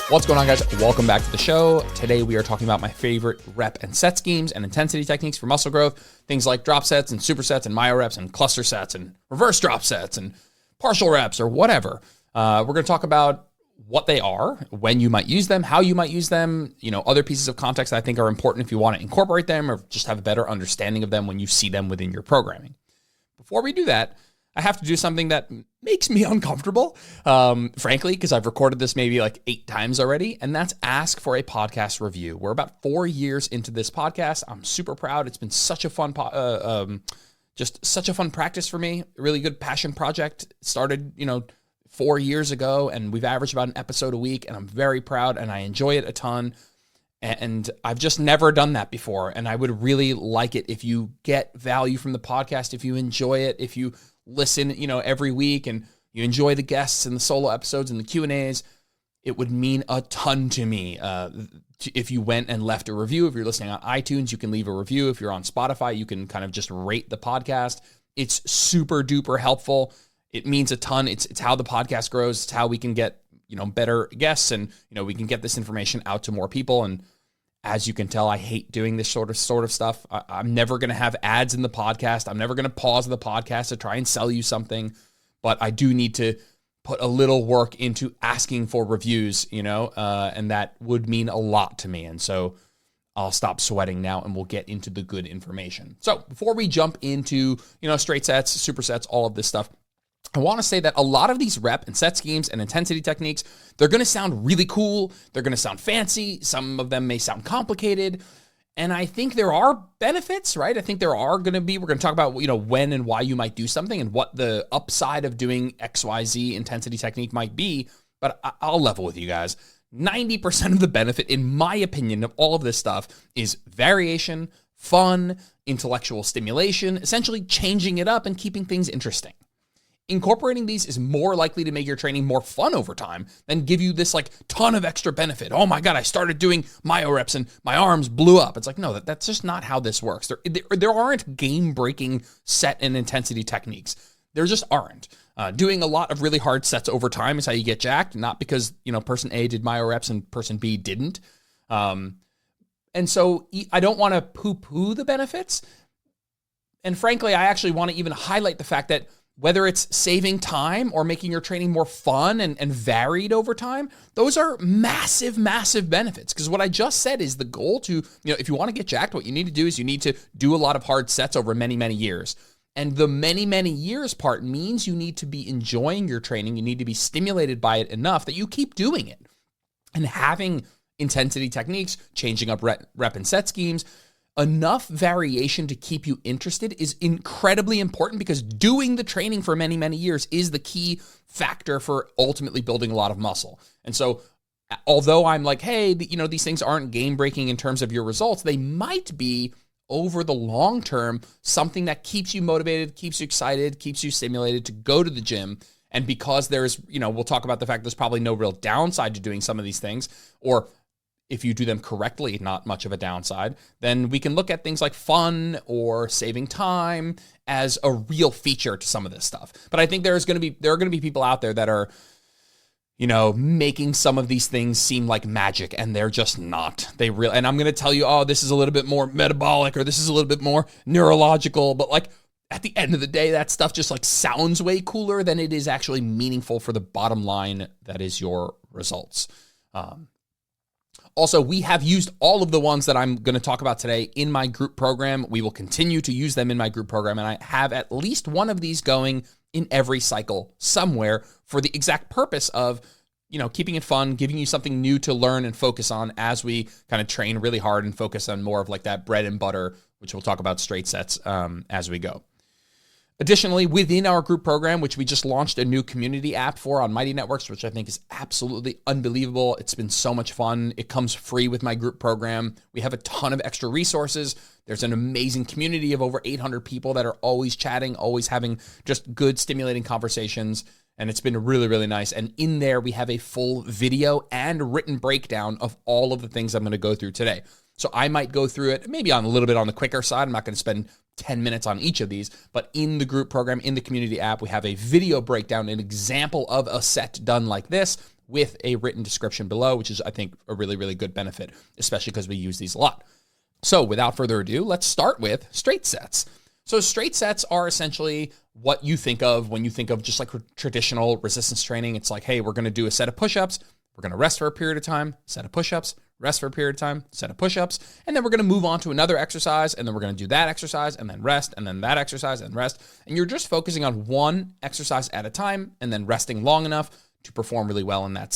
What's going on, guys? Welcome back to the show. Today we are talking about my favorite rep and set schemes and intensity techniques for muscle growth. Things like drop sets and supersets and myo reps and cluster sets and reverse drop sets and partial reps or whatever. We're going to talk about what they are, when you might use them, how you might use them, other pieces of context that I think are important if you want to incorporate them or just have a better understanding of them when you see them within your programming. Before we do that, I have to do something that makes me uncomfortable, frankly, because I've recorded this maybe like 8 times already, and that's ask for a podcast review. We're about 4 years into this podcast. I'm super proud. It's been such a fun, just such a fun practice for me. A really good passion project. Started, 4 years ago, and we've averaged about an episode a week, and I'm very proud, and I enjoy it a ton. And I've just never done that before, and I would really like it if you get value from the podcast, if you enjoy it, if you listen, every week and you enjoy the guests and the solo episodes and the Q&As, it would mean a ton to me. If you went and left a review, if you're listening on iTunes, you can leave a review. If you're on Spotify, you can kind of just rate the podcast. It's super duper helpful. It means a ton. It's how the podcast grows. It's how we can get, better guests and, we can get this information out to more people. And as you can tell, I hate doing this sort of stuff. I'm never going to have ads in the podcast. I'm never going to pause the podcast to try and sell you something, but I do need to put a little work into asking for reviews, and that would mean a lot to me. And so I'll stop sweating now and we'll get into the good information. So before we jump into, straight sets, supersets, all of this stuff, I want to say that a lot of these rep and set schemes and intensity techniques, they're going to sound really cool. They're going to sound fancy. Some of them may sound complicated. And I think there are benefits, right? I think there are going to be, we're going to talk about, when and why you might do something and what the upside of doing XYZ intensity technique might be. But I'll level with you guys. 90% of the benefit, in my opinion, of all of this stuff is variation, fun, intellectual stimulation, essentially changing it up and keeping things interesting. Incorporating these is more likely to make your training more fun over time than give you this ton of extra benefit. Oh my God, I started doing myo reps and my arms blew up. It's like, no, that's just not how this works. There aren't game-breaking set and intensity techniques. There just aren't. Doing a lot of really hard sets over time is how you get jacked, not because, person A did myo reps and person B didn't. And so I don't want to poo-poo the benefits. And frankly, I actually want to even highlight the fact that whether it's saving time or making your training more fun and varied over time, those are massive, massive benefits. Because what I just said is the goal to, if you want to get jacked, what you need to do is you need to do a lot of hard sets over many, many years. And the many, many years part means you need to be enjoying your training. You need to be stimulated by it enough that you keep doing it. And having intensity techniques, changing up rep and set schemes, enough variation to keep you interested is incredibly important because doing the training for many, many years is the key factor for ultimately building a lot of muscle. And so although I'm like, hey, these things aren't game breaking in terms of your results, they might be over the long term, something that keeps you motivated, keeps you excited, keeps you stimulated to go to the gym. And because there's, we'll talk about the fact there's probably no real downside to doing some of these things, or if you do them correctly, not much of a downside, then we can look at things like fun or saving time as a real feature to some of this stuff. But I think there are going to be people out there that are, making some of these things seem like magic, and they're just not. And I'm going to tell you, oh, this is a little bit more metabolic, or this is a little bit more neurological, but at the end of the day, that stuff just sounds way cooler than it is actually meaningful for the bottom line that is your results. Also, we have used all of the ones that I'm going to talk about today in my group program. We will continue to use them in my group program, and I have at least one of these going in every cycle somewhere for the exact purpose of, keeping it fun, giving you something new to learn and focus on as we kind of train really hard and focus on more of that bread and butter, which we'll talk about straight sets as we go. Additionally, within our group program, which we just launched a new community app for on Mighty Networks, which I think is absolutely unbelievable. It's been so much fun. It comes free with my group program. We have a ton of extra resources. There's an amazing community of over 800 people that are always chatting, always having just good, stimulating conversations. And it's been really, really nice. And in there, we have a full video and written breakdown of all of the things I'm going to go through today. So I might go through it maybe on a little bit on the quicker side. I'm not going to spend 10 minutes on each of these, but in the group program, in the community app, we have a video breakdown, an example of a set done like this with a written description below, which is, I think, a really, really good benefit, especially because we use these a lot. So without further ado, let's start with straight sets. So straight sets are essentially what you think of when you think of just like traditional resistance training. It's like, hey, we're going to do a set of push-ups. We're going to rest for a period of time, set of push-ups, rest for a period of time, set of push-ups, and then we're going to move on to another exercise, and then we're going to do that exercise, and then rest, and then that exercise, and rest. And you're just focusing on one exercise at a time, and then resting long enough to perform really well in that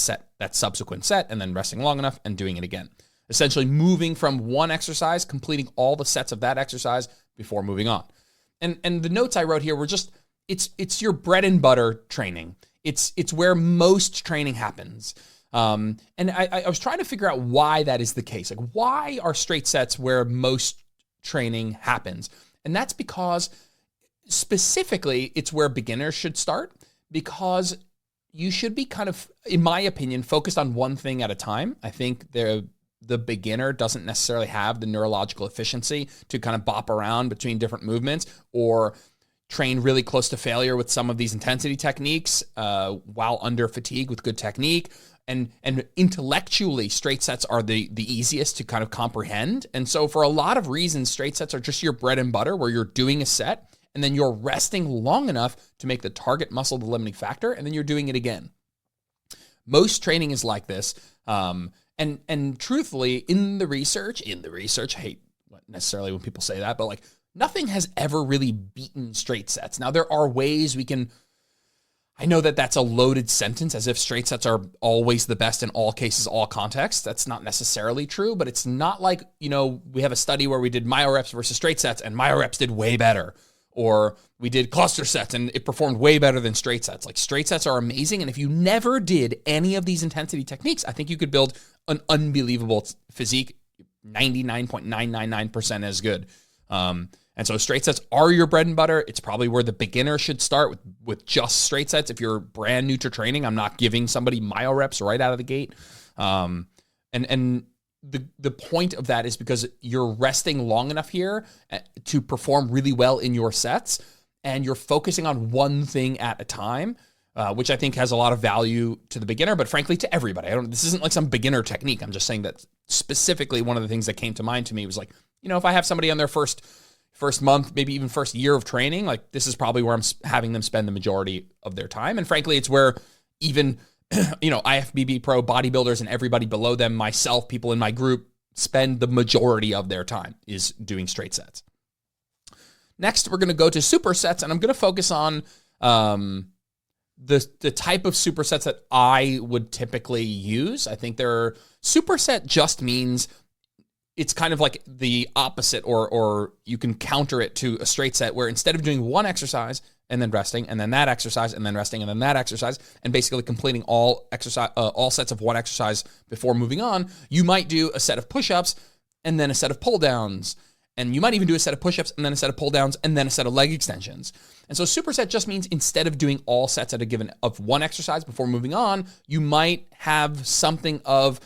subsequent set, and then resting long enough and doing it again. Essentially moving from one exercise, completing all the sets of that exercise before moving on. And the notes I wrote here were just, it's your bread and butter training. It's where most training happens. And I was trying to figure out why that is the case. Like, why are straight sets where most training happens? And that's because specifically it's where beginners should start, because you should be kind of, in my opinion, focused on one thing at a time. I think the beginner doesn't necessarily have the neurological efficiency to kind of bop around between different movements or train really close to failure with some of these intensity techniques while under fatigue with good technique. And intellectually, straight sets are the easiest to kind of comprehend. And so for a lot of reasons, straight sets are just your bread and butter, where you're doing a set and then you're resting long enough to make the target muscle the limiting factor, and then you're doing it again. Most training is like this. And truthfully, in the research, I hate necessarily when people say that, but like nothing has ever really beaten straight sets. Now there are ways we can, I know that that's a loaded sentence, as if straight sets are always the best in all cases, all contexts. That's not necessarily true, but it's not like, we have a study where we did myo reps versus straight sets and myo reps did way better. Or we did cluster sets and it performed way better than straight sets. Like, straight sets are amazing. And if you never did any of these intensity techniques, I think you could build an unbelievable physique, 99.999% as good. And so straight sets are your bread and butter. It's probably where the beginner should start with just straight sets. If you're brand new to training, I'm not giving somebody myo reps right out of the gate. And the point of that is because you're resting long enough here to perform really well in your sets, and you're focusing on one thing at a time, which I think has a lot of value to the beginner, but frankly to everybody. This isn't like some beginner technique. I'm just saying that specifically one of the things that came to mind to me was like, if I have somebody on their first month, maybe even first year of training, like this is probably where I'm having them spend the majority of their time. And frankly, it's where even IFBB pro bodybuilders and everybody below them, myself, people in my group, spend the majority of their time is doing straight sets. Next, we're going to go to supersets, and I'm going to focus on the type of supersets that I would typically use. I think superset just means it's kind of like the opposite, or you can counter it to a straight set, where instead of doing one exercise and then resting, and then that exercise, and then resting, and then that exercise, and basically completing all sets of one exercise before moving on, you might do a set of push-ups and then a set of pull-downs. And you might even do a set of push-ups and then a set of pull-downs and then a set of leg extensions. And so superset just means instead of doing all sets of one exercise before moving on, you might have something of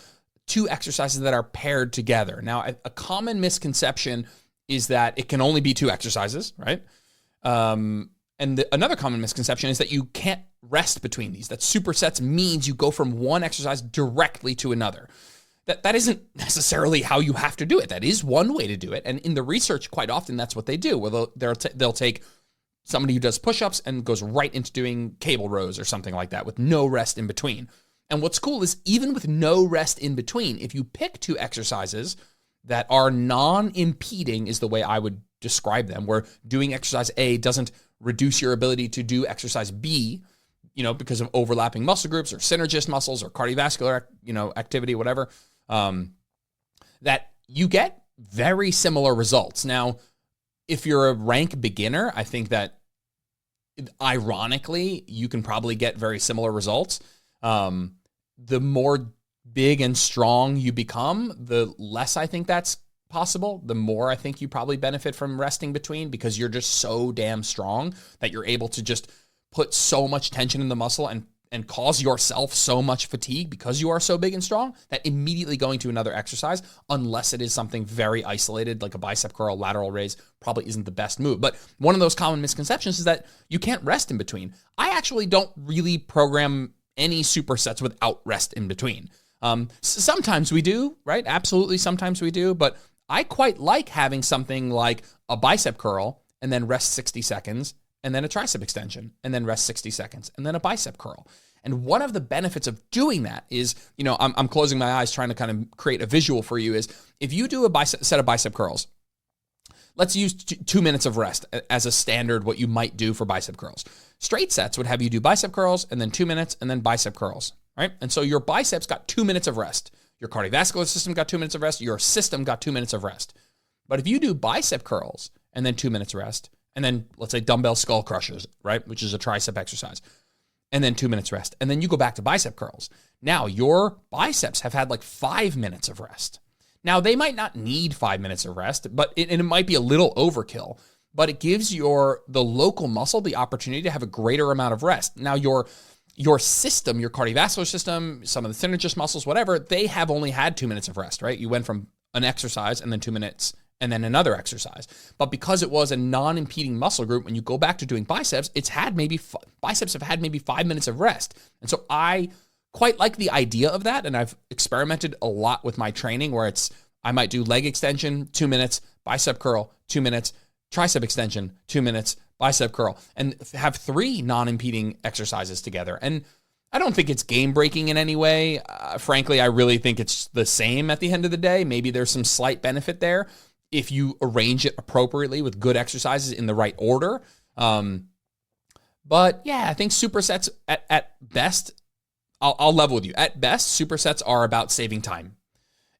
two exercises that are paired together. Now, a common misconception is that it can only be two exercises, right? Another common misconception is that you can't rest between these, that supersets means you go from one exercise directly to another. That isn't necessarily how you have to do it. That is one way to do it. And in the research, quite often, that's what they do, where they'll take somebody who does push-ups and goes right into doing cable rows or something like that with no rest in between. And what's cool is even with no rest in between, if you pick two exercises that are non-impeding, is the way I would describe them, where doing exercise A doesn't reduce your ability to do exercise B, because of overlapping muscle groups or synergist muscles or cardiovascular, activity, whatever, that you get very similar results. Now, if you're a rank beginner, I think that ironically, you can probably get very similar results. The more big and strong you become, the less I think that's possible. The more I think you probably benefit from resting between, because you're just so damn strong that you're able to just put so much tension in the muscle and cause yourself so much fatigue because you are so big and strong that immediately going to another exercise, unless it is something very isolated like a bicep curl, lateral raise, probably isn't the best move. But one of those common misconceptions is that you can't rest in between. I actually don't really program any supersets without rest in between. Sometimes we do, right? Absolutely, sometimes we do, but I quite like having something like a bicep curl and then rest 60 seconds, and then a tricep extension, and then rest 60 seconds, and then a bicep curl. And one of the benefits of doing that is, I'm closing my eyes trying to kind of create a visual for you, is if you do a set of bicep curls, let's use 2 minutes of rest as a standard, what you might do for bicep curls. Straight sets would have you do bicep curls and then 2 minutes and then bicep curls, right? And so your biceps got 2 minutes of rest. Your cardiovascular system got 2 minutes of rest. Your system got 2 minutes of rest. But if you do bicep curls and then 2 minutes rest, and then let's say dumbbell skull crushers, right, which is a tricep exercise, and then 2 minutes rest, and then you go back to bicep curls, now your biceps have had like 5 minutes of rest. Now, they might not need 5 minutes of rest, but it might be a little overkill, but it gives the local muscle the opportunity to have a greater amount of rest. Now, your system, your cardiovascular system, some of the synergist muscles, whatever, they have only had 2 minutes of rest, right? You went from an exercise and then 2 minutes and then another exercise. But because it was a non-impeding muscle group, when you go back to doing biceps, biceps have had maybe 5 minutes of rest. And so I quite like the idea of that. And I've experimented a lot with my training where I might do leg extension, 2 minutes, bicep curl, 2 minutes, tricep extension, 2 minutes, bicep curl, and have 3 non-impeding exercises together. And I don't think it's game breaking in any way. Frankly, I really think it's the same at the end of the day. Maybe there's some slight benefit there if you arrange it appropriately with good exercises in the right order. But yeah, I think supersets at best, I'll level with you. At best, supersets are about saving time.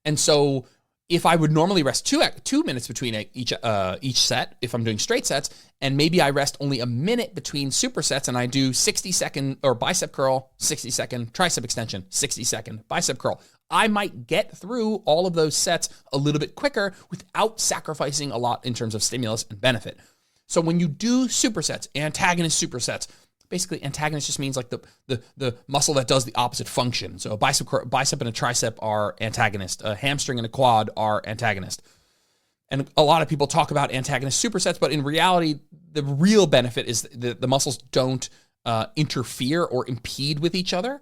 And so if I would normally rest 2 minutes between each set, if I'm doing straight sets, and maybe I rest only a minute between supersets and I do 60-second or bicep curl, 60-second tricep extension, 60-second bicep curl, I might get through all of those sets a little bit quicker without sacrificing a lot in terms of stimulus and benefit. So when you do supersets, antagonist supersets, basically antagonist just means like the muscle that does the opposite function. So a bicep and a tricep are antagonist. A hamstring and a quad are antagonist. And a lot of people talk about antagonist supersets, but in reality, the real benefit is the muscles don't interfere or impede with each other.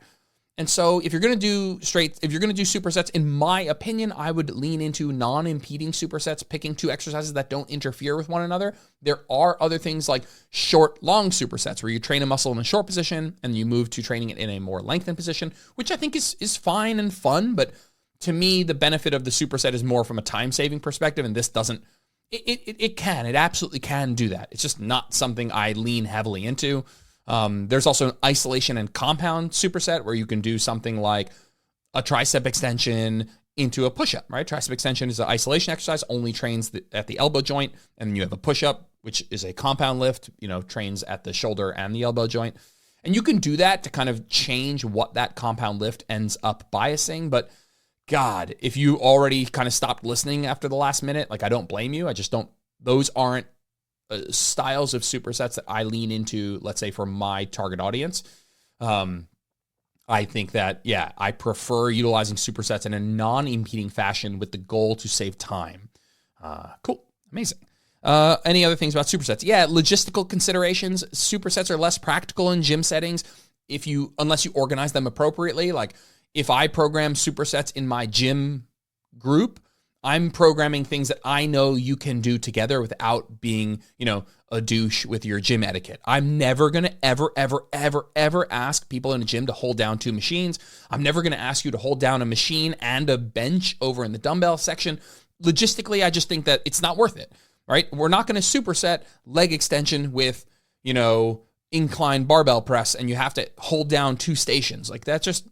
And so if you're going to do supersets, in my opinion, I would lean into non-impeding supersets, picking 2 exercises that don't interfere with one another. There are other things like short, long supersets where you train a muscle in a short position and you move to training it in a more lengthened position, which I think is fine and fun. But to me, the benefit of the superset is more from a time-saving perspective, and this doesn't. It absolutely can do that. It's just not something I lean heavily into. There's also an isolation and compound superset where you can do something like a tricep extension into a push-up, right? Tricep extension is an isolation exercise, only trains at the elbow joint, and then you have a push-up, which is a compound lift, trains at the shoulder and the elbow joint. And you can do that to kind of change what that compound lift ends up biasing. But God, if you already kind of stopped listening after the last minute, like I don't blame you. I just don't, those aren't styles of supersets that I lean into, let's say for my target audience. I think that, I prefer utilizing supersets in a non-impeding fashion with the goal to save time. Cool. Amazing. Any other things about supersets? Yeah, logistical considerations. Supersets are less practical in gym settings unless you organize them appropriately. Like if I program supersets in my gym group, I'm programming things that I know you can do together without being, a douche with your gym etiquette. I'm never going to ever ask people in a gym to hold down 2 machines. I'm never going to ask you to hold down a machine and a bench over in the dumbbell section. Logistically, I just think that it's not worth it, right? We're not going to superset leg extension with, incline barbell press and you have to hold down 2 stations. Like that's just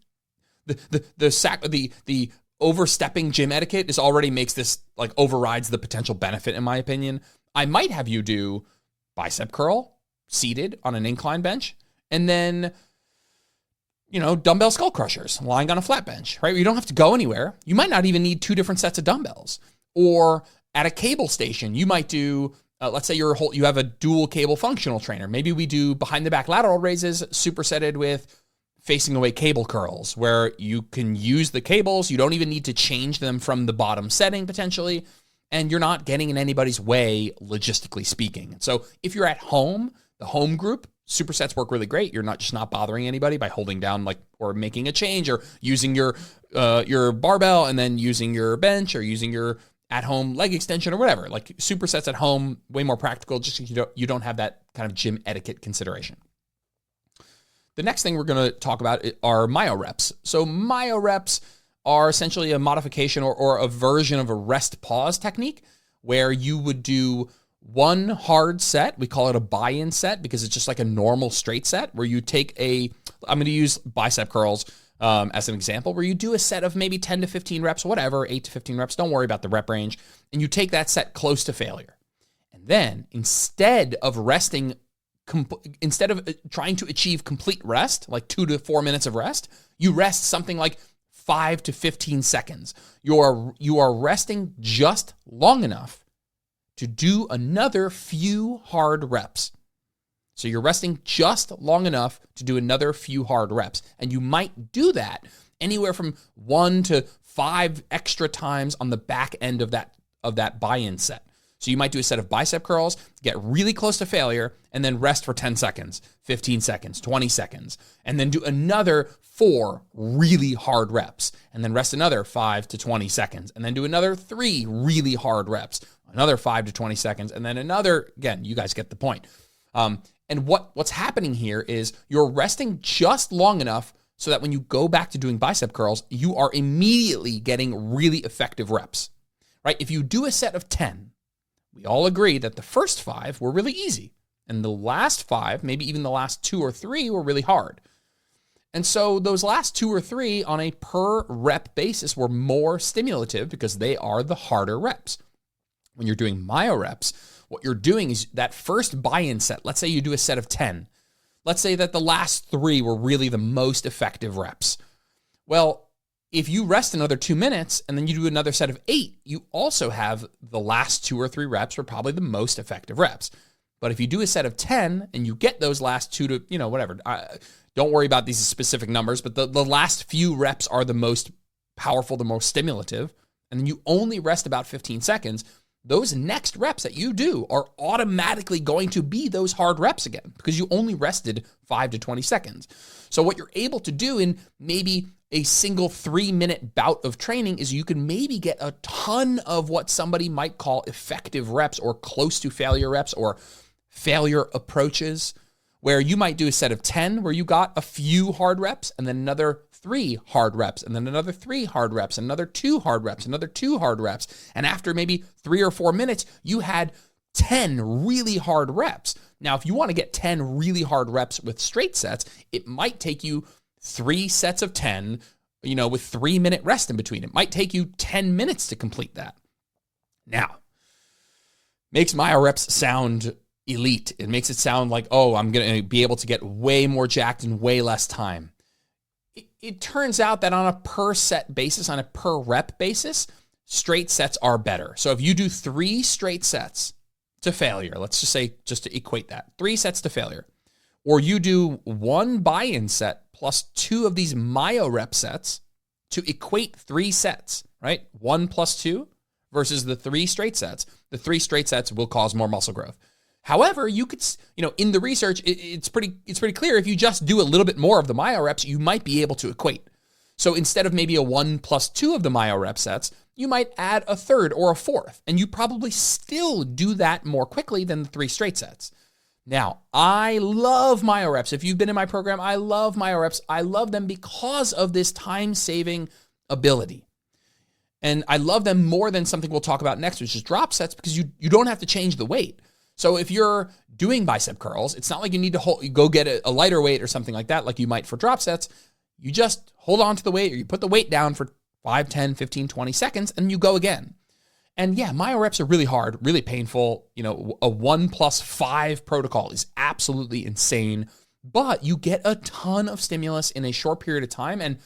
the overstepping gym etiquette makes this like overrides the potential benefit in my opinion. I might have you do bicep curl seated on an incline bench and then, dumbbell skull crushers lying on a flat bench, right? You don't have to go anywhere. You might not even need 2 different sets of dumbbells. Or at a cable station, you might do, let's say you have a dual cable functional trainer. Maybe we do behind the back lateral raises supersetted with facing away cable curls where you can use the cables. You don't even need to change them from the bottom setting potentially. And you're not getting in anybody's way, logistically speaking. So if you're at home, the home group Supersets work really great. You're not bothering anybody by holding down or making a change or using your barbell and then using your bench or using your at-home leg extension or whatever. Like supersets at home, way more practical, just you don't have that kind of gym etiquette consideration. The next thing we're going to talk about are myo reps. So myo reps are essentially a modification or a version of a rest pause technique where you would do one hard set. We call it a buy-in set because it's just like a normal straight set where you take I'm going to use bicep curls as an example, where you do a set of maybe 10 to 15 reps, whatever, 8 to 15 reps. Don't worry about the rep range. And you take that set close to failure. And then instead of trying to achieve complete rest, like 2 to 4 minutes of rest, you rest something like 5 to 15 seconds. You are resting just long enough to do another few hard reps. So you're resting just long enough to do another few hard reps. And you might do that anywhere from 1 to 5 extra times on the back end of that buy-in set. So you might do a set of bicep curls, get really close to failure, and then rest for 10 seconds, 15 seconds, 20 seconds, and then do another 4 really hard reps, and then rest another 5 to 20 seconds, and then do another 3 really hard reps, another 5 to 20 seconds, and then another, again, you guys get the point. And what's happening here is you're resting just long enough so that when you go back to doing bicep curls, you are immediately getting really effective reps, right? If you do a set of 10, we all agree that the first 5 were really easy, and the last 5, maybe even the last 2 or 3 were really hard. And so those last 2 or 3 on a per rep basis were more stimulative because they are the harder reps. When you're doing myo reps, what you're doing is that first buy-in set, let's say you do a set of 10. Let's say that the last 3 were really the most effective reps. Well, if you rest another 2 minutes and then you do another set of 8, you also have the last 2 or 3 reps were probably the most effective reps. But if you do a set of 10 and you get those last 2 to, whatever, don't worry about these specific numbers, but the last few reps are the most powerful, the most stimulative, and then you only rest about 15 seconds, those next reps that you do are automatically going to be those hard reps again because you only rested 5 to 20 seconds. So what you're able to do in maybe a single 3-minute bout of training is you can maybe get a ton of what somebody might call effective reps or close to failure reps or failure approaches, where you might do a set of 10 where you got a few hard reps and then another 3 hard reps and then another 3 hard reps, another 2 hard reps, another 2 hard reps. And after maybe 3 or 4 minutes, you had 10 really hard reps. Now, if you want to get 10 really hard reps with straight sets, it might take you 3 sets of 10, with 3-minute rest in between. It might take you 10 minutes to complete that. Now, makes myo reps sound elite. It makes it sound like, I'm going to be able to get way more jacked in way less time. It turns out that on a per set basis, on a per rep basis, straight sets are better. So if you do 3 straight sets to failure, let's just say, just to equate that, 3 sets to failure, or you do 1 buy-in set plus 2 of these myo rep sets to equate 3 sets, right? 1 plus 2 versus the 3 straight sets. The 3 straight sets will cause more muscle growth. However, you could, in the research, it's pretty clear if you just do a little bit more of the myo reps, you might be able to equate. So instead of maybe a 1 plus 2 of the myo rep sets, you might add a 3rd or a 4th, and you probably still do that more quickly than the 3 straight sets. Now, I love myo reps. If you've been in my program, I love myo reps. I love them because of this time-saving ability. And I love them more than something we'll talk about next, which is drop sets, because you don't have to change the weight. So if you're doing bicep curls, it's not like you need to go get a lighter weight or something like that, like you might for drop sets. You just hold on to the weight, or you put the weight down for 5, 10, 15, 20 seconds, and you go again. And yeah, myo reps are really hard, really painful. A 1+5 protocol is absolutely insane, but you get a ton of stimulus in a short period of time. And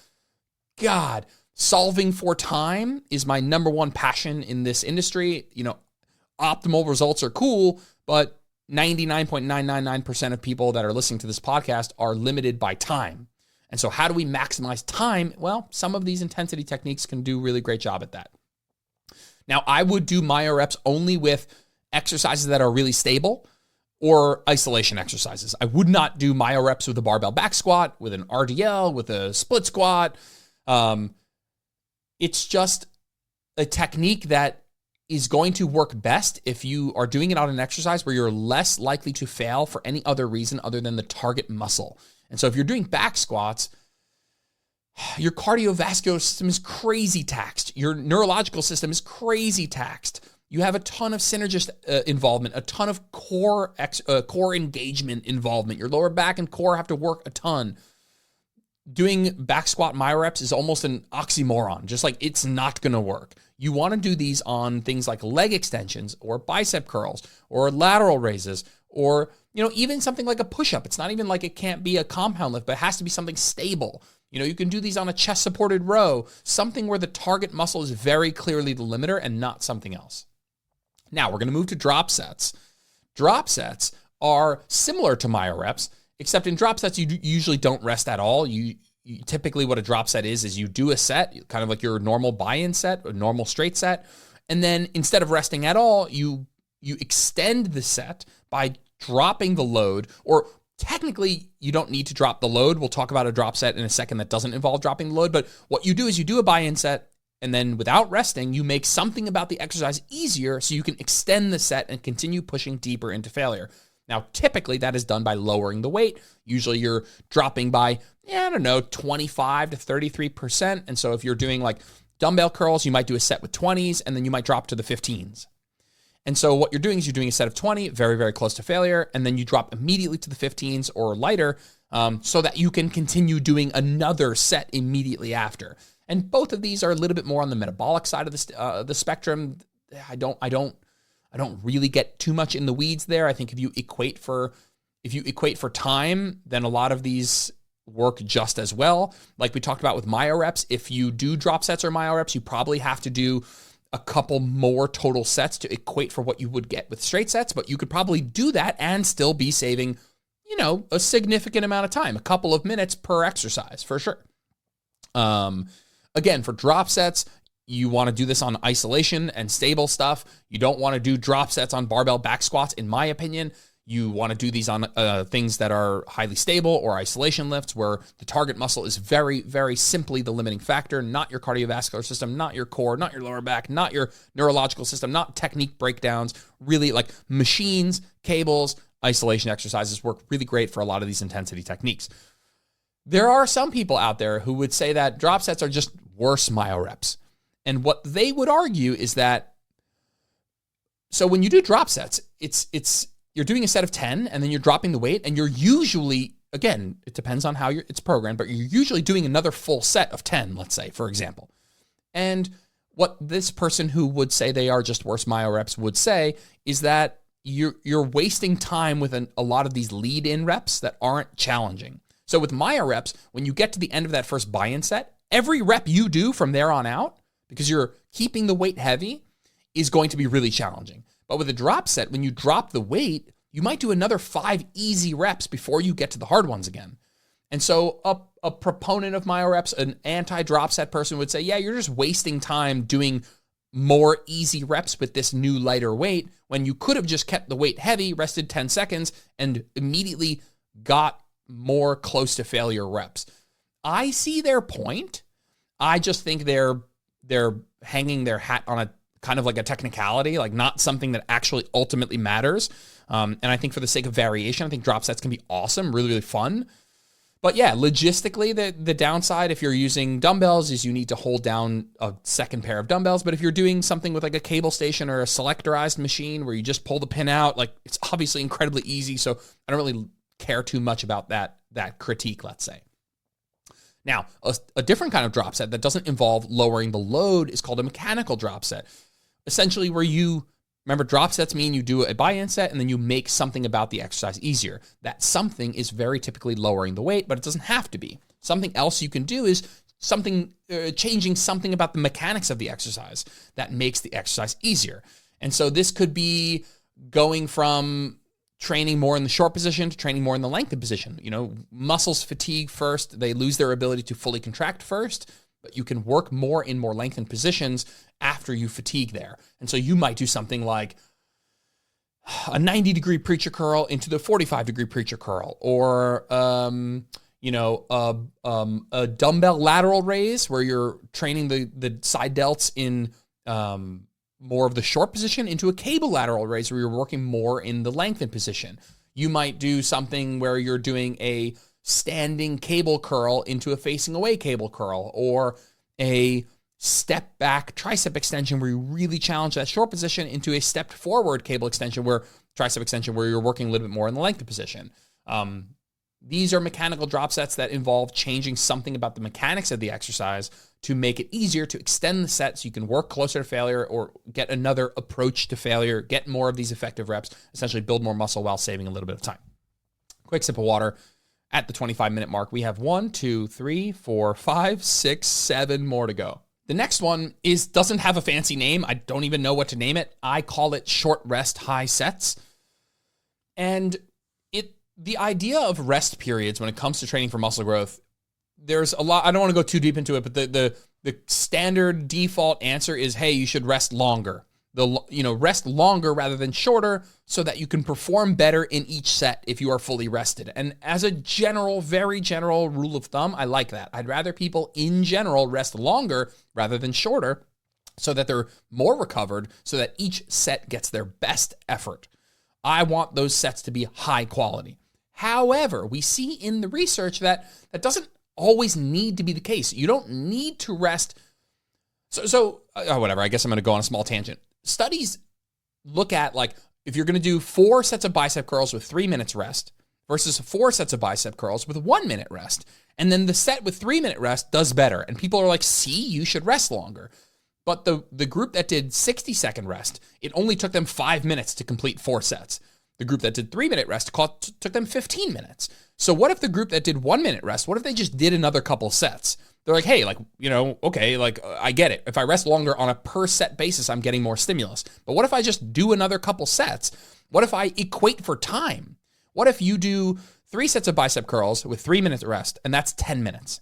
God, solving for time is my number one passion in this industry. Optimal results are cool, but 99.999% of people that are listening to this podcast are limited by time. And so how do we maximize time? Well, some of these intensity techniques can do a really great job at that. Now, I would do myo reps only with exercises that are really stable. or isolation exercises. I would not do myo reps with a barbell back squat, with an RDL, with a split squat. It's just a technique that is going to work best if you are doing it on an exercise where you're less likely to fail for any other reason other than the target muscle. And so if you're doing back squats, your cardiovascular system is crazy taxed. Your neurological system is crazy taxed. You have a ton of synergist involvement, a ton of core engagement involvement. Your lower back and core have to work a ton. Doing back squat myo reps is almost an oxymoron, just like it's not going to work. You want to do these on things like leg extensions or bicep curls or lateral raises or, even something like a push-up. It's not even like it can't be a compound lift, but it has to be something stable. You can do these on a chest-supported row, something where the target muscle is very clearly the limiter and not something else. Now, we're going to move to drop sets. Drop sets are similar to myo reps, except in drop sets, you usually don't rest at all. You typically what a drop set is you do a set, kind of like your normal buy-in set, a normal straight set, and then instead of resting at all, you extend the set by dropping the load, or technically you don't need to drop the load. We'll talk about a drop set in a second that doesn't involve dropping the load, but what you do is you do a buy-in set, and then without resting, you make something about the exercise easier so you can extend the set and continue pushing deeper into failure. Now, typically that is done by lowering the weight. Usually you're dropping by, 25 to 33%. And so if you're doing like dumbbell curls, you might do a set with 20s, and then you might drop to the 15s. And so what you're doing is you're doing a set of 20, very, very close to failure, and then you drop immediately to the 15s or lighter so that you can continue doing another set immediately after. And both of these are a little bit more on the metabolic side of the spectrum. I don't really get too much in the weeds there. I think if you equate for time, then a lot of these work just as well. Like we talked about with myo reps, if you do drop sets or myo reps, you probably have to do a couple more total sets to equate for what you would get with straight sets, but you could probably do that and still be saving, a significant amount of time, a couple of minutes per exercise for sure. Again, for drop sets, you want to do this on isolation and stable stuff. You don't want to do drop sets on barbell back squats, in my opinion. You want to do these on things that are highly stable or isolation lifts where the target muscle is very, very simply the limiting factor, not your cardiovascular system, not your core, not your lower back, not your neurological system, not technique breakdowns. Really, like machines, cables, isolation exercises work really great for a lot of these intensity techniques. There are some people out there who would say that drop sets are just worse myo reps. And what they would argue is that, so when you do drop sets, you're doing a set of 10 and then you're dropping the weight, and you're usually, again, it depends on how it's programmed, but you're usually doing another full set of 10, let's say, for example. And what this person who would say they are just worse myo reps would say is that you're wasting time with a lot of these lead-in reps that aren't challenging. So with myo reps, when you get to the end of that first buy-in set, every rep you do from there on out, because you're keeping the weight heavy, is going to be really challenging. But with a drop set, when you drop the weight, you might do another 5 easy reps before you get to the hard ones again. And so a proponent of myo reps, an anti-drop set person would say, yeah, you're just wasting time doing more easy reps with this new lighter weight when you could have just kept the weight heavy, rested 10 seconds, and immediately got more close to failure reps. I see their point. I just think they're hanging their hat on a kind of like a technicality, like not something that actually ultimately matters. And I think for the sake of variation, I think drop sets can be awesome, really, really fun. But yeah, logistically, the downside if you're using dumbbells is you need to hold down a second pair of dumbbells. But if you're doing something with like a cable station or a selectorized machine where you just pull the pin out, like it's obviously incredibly easy. So I don't really care too much about that critique, let's say. Now, a different kind of drop set that doesn't involve lowering the load is called a mechanical drop set. Essentially where remember, drop sets mean you do a buy-in set and then you make something about the exercise easier. That something is very typically lowering the weight, but it doesn't have to be. Something else you can do is changing something about the mechanics of the exercise that makes the exercise easier. And so this could be going from training more in the short position to training more in the lengthened position. Muscles fatigue first. They lose their ability to fully contract first, but you can work more in more lengthened positions after you fatigue there. And so you might do something like a 90-degree preacher curl into the 45-degree preacher curl, or a dumbbell lateral raise where you're training the side delts in more of the short position into a cable lateral raise where you're working more in the lengthened position. You might do something where you're doing a standing cable curl into a facing away cable curl, or a step back tricep extension where you really challenge that short position into a stepped forward cable extension where you're working a little bit more in the lengthened position. These are mechanical drop sets that involve changing something about the mechanics of the exercise to make it easier to extend the set so you can work closer to failure or get another approach to failure, get more of these effective reps, essentially build more muscle while saving a little bit of time. Quick sip of water. At the 25-minute mark, we have 1, 2, 3, 4, 5, 6, 7 more to go. The next one doesn't have a fancy name. I don't even know what to name it. I call it short rest high sets. And the idea of rest periods when it comes to training for muscle growth, there's a lot. I don't want to go too deep into it, but the standard default answer is, hey, you should rest longer. Rest longer rather than shorter so that you can perform better in each set if you are fully rested. And as a very general rule of thumb, I like that. I'd rather people in general rest longer rather than shorter so that they're more recovered, so that each set gets their best effort. I want those sets to be high quality. However, we see in the research that doesn't always need to be the case. You don't need to rest. Whatever, I guess I'm going to go on a small tangent. Studies look at, like, if you're going to do 4 sets of bicep curls with 3 minutes rest versus 4 sets of bicep curls with 1 minute rest. And then the set with 3 minute rest does better. And people are like, see, you should rest longer. But the group that did 60-second rest, it only took them 5 minutes to complete 4 sets. The group that did 3 minute rest took them 15 minutes. So what if the group that did 1 minute rest, what if they just did another couple sets? They're like, hey, okay, I get it. If I rest longer on a per set basis, I'm getting more stimulus. But what if I just do another couple sets? What if I equate for time? What if you do 3 sets of bicep curls with 3 minutes rest, and that's 10 minutes?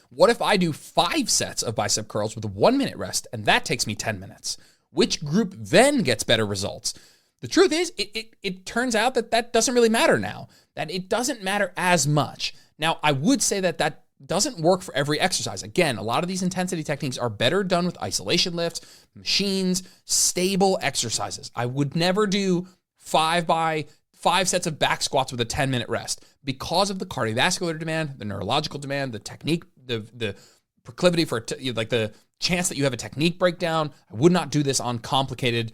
What if I do 5 sets of bicep curls with 1 minute rest, and that takes me 10 minutes? Which group then gets better results? The truth is, it turns out that doesn't really matter now, that it doesn't matter as much. Now, I would say that doesn't work for every exercise. Again, a lot of these intensity techniques are better done with isolation lifts, machines, stable exercises. I would never do 5 sets of back squats with a 10-minute rest because of the cardiovascular demand, the neurological demand, the technique, the proclivity for the chance that you have a technique breakdown. I would not do this on complicated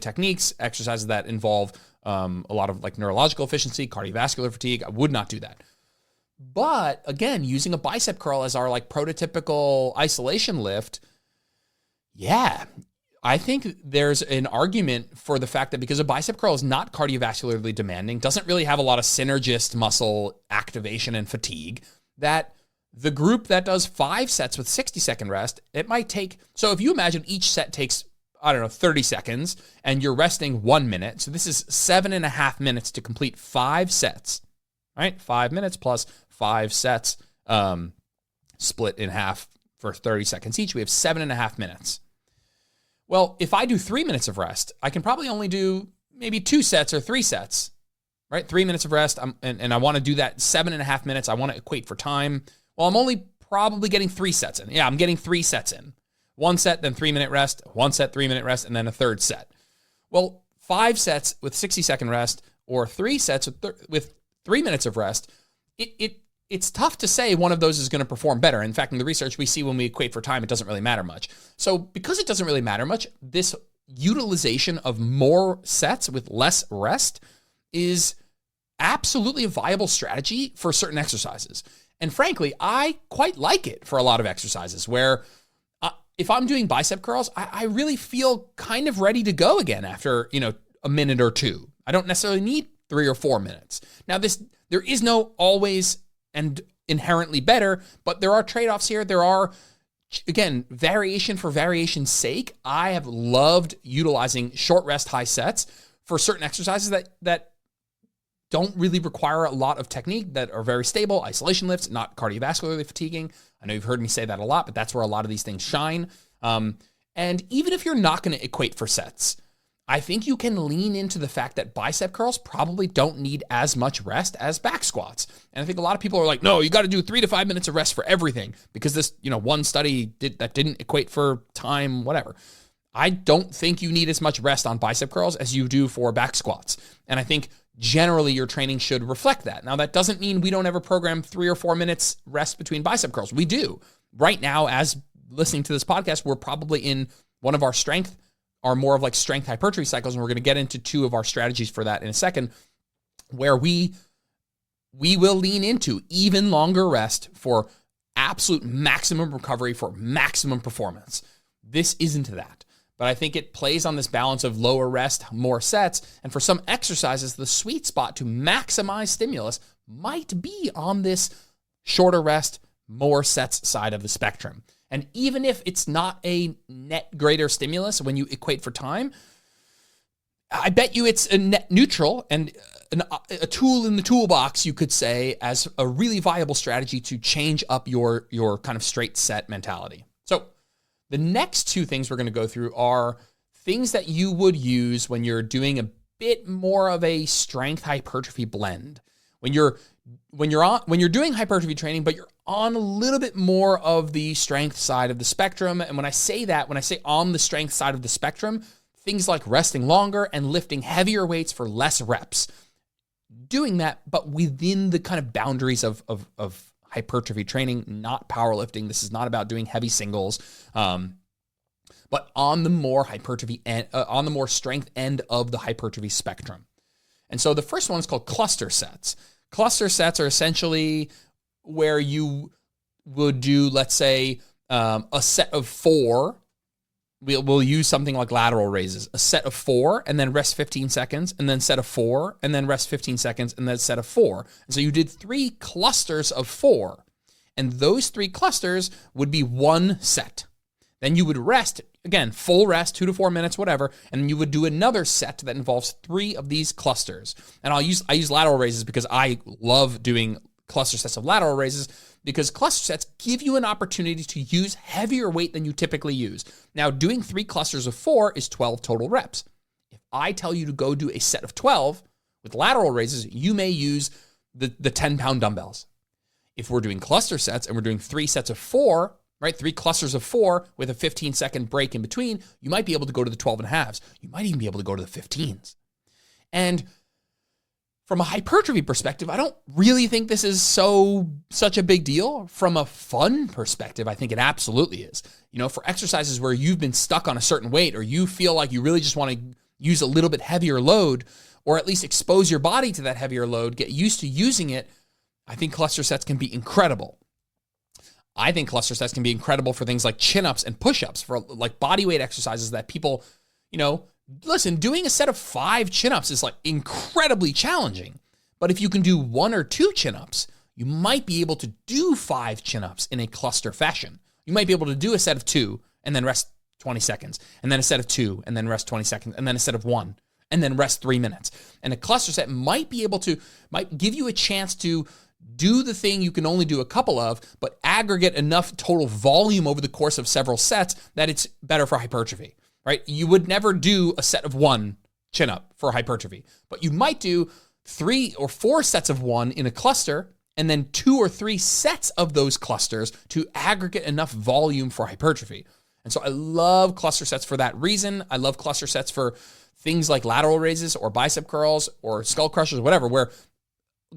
techniques, exercises that involve a lot of neurological efficiency, cardiovascular fatigue. I would not do that. But again, using a bicep curl as our prototypical isolation lift, yeah, I think there's an argument for the fact that because a bicep curl is not cardiovascularly demanding, doesn't really have a lot of synergist muscle activation and fatigue, that the group that does 5 sets with 60-second rest, it might take, so if you imagine each set takes 30 seconds, and you're resting 1 minute. So this is 7.5 minutes to complete 5 sets, right? 5 minutes plus 5 sets, split in half for 30 seconds each. We have 7.5 minutes. Well, if I do 3 minutes of rest, I can probably only do maybe 2 sets or 3 sets, right? 3 minutes of rest, and I want to do that 7.5 minutes. I want to equate for time. Well, I'm only probably getting 3 sets in. Yeah, I'm getting 3 sets in. 1 set, then 3-minute rest, 1 set, 3-minute rest, and then a third set. Well, 5 sets with 60-second rest or 3 sets with 3 minutes of rest, it's tough to say one of those is going to perform better. In fact, in the research we see when we equate for time, it doesn't really matter much. So because it doesn't really matter much, this utilization of more sets with less rest is absolutely a viable strategy for certain exercises. And frankly, I quite like it for a lot of exercises where if I'm doing bicep curls, I really feel kind of ready to go again after, a minute or 2. I don't necessarily need 3 or 4 minutes. Now, there is no always and inherently better, but there are trade-offs here. There are, again, variation for variation's sake. I have loved utilizing short rest high sets for certain exercises that don't really require a lot of technique, that are very stable, isolation lifts, not cardiovascularly fatiguing. I know you've heard me say that a lot, but that's where a lot of these things shine. And even if you're not going to equate for sets, I think you can lean into the fact that bicep curls probably don't need as much rest as back squats. And I think a lot of people are like, no, you got to do 3 to 5 minutes of rest for everything because this, one study didn't equate for time, whatever. I don't think you need as much rest on bicep curls as you do for back squats. And I think generally your training should reflect that. Now, that doesn't mean we don't ever program 3 or 4 minutes rest between bicep curls. We do. Right now, as listening to this podcast, we're probably in one of our more of like strength hypertrophy cycles, and we're going to get into 2 of our strategies for that in a second, where we will lean into even longer rest for absolute maximum recovery for maximum performance. This isn't that, but I think it plays on this balance of lower rest, more sets, and for some exercises, the sweet spot to maximize stimulus might be on this shorter rest, more sets side of the spectrum. And even if it's not a net greater stimulus when you equate for time, I bet you it's a net neutral and a tool in the toolbox, you could say, as a really viable strategy to change up your kind of straight set mentality. So the next 2 things we're going to go through are things that you would use when you're doing a bit more of a strength hypertrophy blend. When you're doing hypertrophy training, but you're on a little bit more of the strength side of the spectrum. And when I say on the strength side of the spectrum, things like resting longer and lifting heavier weights for less reps. Doing that, but within the kind of boundaries of hypertrophy training, not powerlifting. This is not about doing heavy singles, but on the more hypertrophy and on the more strength end of the hypertrophy spectrum. And so the first one is called cluster sets. Cluster sets are essentially where you would do, let's say, a set of 4. We'll use something like lateral raises, a set of 4, and then rest 15 seconds, and then set of 4, and then rest 15 seconds, and then set of 4. And so you did 3 clusters of 4, and those 3 clusters would be 1 set. Then you would rest, again, full rest, 2 to 4 minutes, whatever, and you would do another set that involves 3 of these clusters. And I use lateral raises because I love doing cluster sets of lateral raises, because cluster sets give you an opportunity to use heavier weight than you typically use. Now, doing 3 clusters of 4 is 12 total reps. If I tell you to go do a set of 12 with lateral raises, you may use the 10-pound dumbbells. If we're doing cluster sets and we're doing 3 sets of 4, right, 3 clusters of 4 with a 15-second break in between, you might be able to go to the 12.5s. You might even be able to go to the 15s. And from a hypertrophy perspective, I don't really think this is such a big deal. From a fun perspective, I think it absolutely is. For exercises where you've been stuck on a certain weight, or you feel like you really just want to use a little bit heavier load, or at least expose your body to that heavier load, get used to using it, I think cluster sets can be incredible. I think cluster sets can be incredible for things like chin-ups and push-ups, for like body weight exercises that people, listen, doing a set of 5 chin-ups is like incredibly challenging. But if you can do 1 or 2 chin-ups, you might be able to do 5 chin-ups in a cluster fashion. You might be able to do a set of 2 and then rest 20 seconds, and then a set of 2 and then rest 20 seconds, and then a set of 1 and then rest 3 minutes. And a cluster set might give you a chance to do the thing you can only do a couple of, but aggregate enough total volume over the course of several sets that it's better for hypertrophy. Right? You would never do a set of 1 chin-up for hypertrophy, but you might do 3 or 4 sets of 1 in a cluster, and then 2 or 3 sets of those clusters to aggregate enough volume for hypertrophy. And so I love cluster sets for that reason. I love cluster sets for things like lateral raises or bicep curls or skull crushers, whatever, where